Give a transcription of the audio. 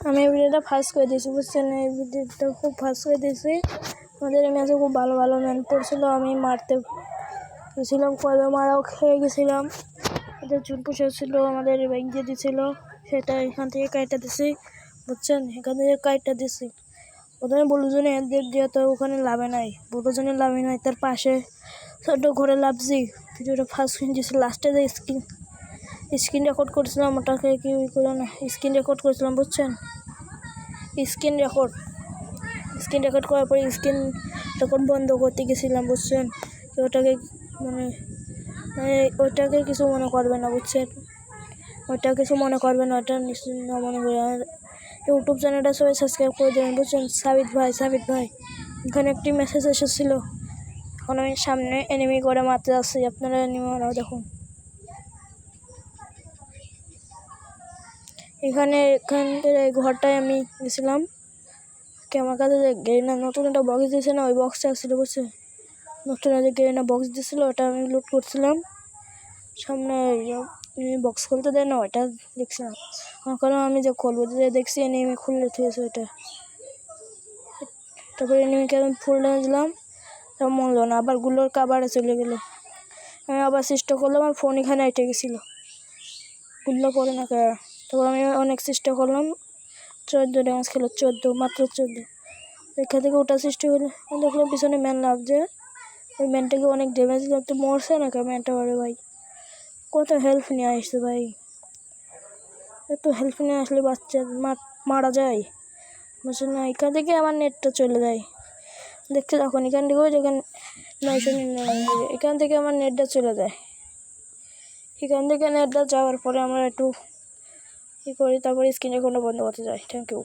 আমি এই ভিডিওটা ফার্স্ট করে দিয়েছি, বুঝছেন? এই ভিডিওটা খুব ফার্স্ট করে দিয়েছি। আমাদের ম্যাচে খুব ভালো ভালো ম্যান পড়ছিল, আমি মারতে গেছিলাম, কবে মারাও খেয়ে গেছিলাম। ওদের চুল পুষে ছিল, আমাদের ব্যাগ দিয়ে দিয়েছিল, সেটা এখান থেকে কাইটা দিছি, বুঝছেন? এখান থেকে কাইটা দিছি। প্রথমে বলুজনে এদের দিয়ে তো ওখানে লাভে নাই, বলুজনে লাভে নাই, তার পাশে ছোট ঘরে লাভছি। ভিডিওটা ফার্স্ট করে দিয়েছি, লাস্টে যে স্ক্রিন রেকর্ড করছিলাম, ওটাকে কি করে না, স্ক্রিন রেকর্ড করছিলাম, বুঝছেন? স্ক্রিন রেকর্ড করার পরে স্ক্রিন রেকর্ড বন্ধ করতে গেছিলাম, বুঝছেন? ওটাকে ওইটাকে কিছু মনে করবে না, বুঝছেন? ওইটা কিছু মনে করবে না, ওটা না মনে করে। আর ইউটিউব চ্যানেলটা সবাই সাবস্ক্রাইব করে দেবেন, বুঝছেন? সাবিত ভাই এখানে একটি মেসেজ এসেছিলো, এখন আমি সামনে এনিমি করে মারতে যাচ্ছি, আপনারা এনিমি মারাও দেখুন। এখানে ঘরটায় আমি গেছিলাম, আমার কাছে যে গেরিনা নতুন একটা বক্স দিয়েছে না, ওই বক্সটা ছিল, বুঝছে? নতুন যে গেরিনা বক্স দিয়েছিল, ওটা আমি লুট করছিলাম। সামনে বক্স খুলতে দেয় না, ওইটা দেখছিলাম। কারণ আমি যে খুলবো যে দেখছি এনিমি খুললে থেয়েছে ওইটা। তারপরে এনিমিকে আমি ফুল ড্যামেজ দিলাম, তারপর মরলো না, আবার গুলোর কাবারে চলে গেলো। আমি আবার চেষ্টা করলাম, আমার ফোন এখানে এঁটে গেছিলো, গুলো পড়ে না কে। তারপর আমি অনেক চেষ্টা করলাম, 14 ড্যামেজ খেলো, 14, মাত্র 14। এখান থেকে ওটা সৃষ্টি হলো, দেখলাম পিছনে ম্যান লাগছে, ওই ম্যানটাকে অনেক ড্যামেজ দিলাম, তো মরছে না কে ম্যানটা? বারে ভাই কত হেল্প নিয়ে আসছে ভাই, এত হেল্প নিয়ে আসলে বাচ্চা মারা যায়, বুঝছেন না? এখান থেকে আমার নেটটা চলে যায়, দেখতে তখন এখান থেকে যেখানে 999, এখান থেকে আমার নেটটা চলে যায়। এখান থেকে নেটটা যাওয়ার পরে আমরা একটু কী করি, তারপরে স্ক্রিন রেকর্ডটা বন্ধ করতে যাই। Thank you.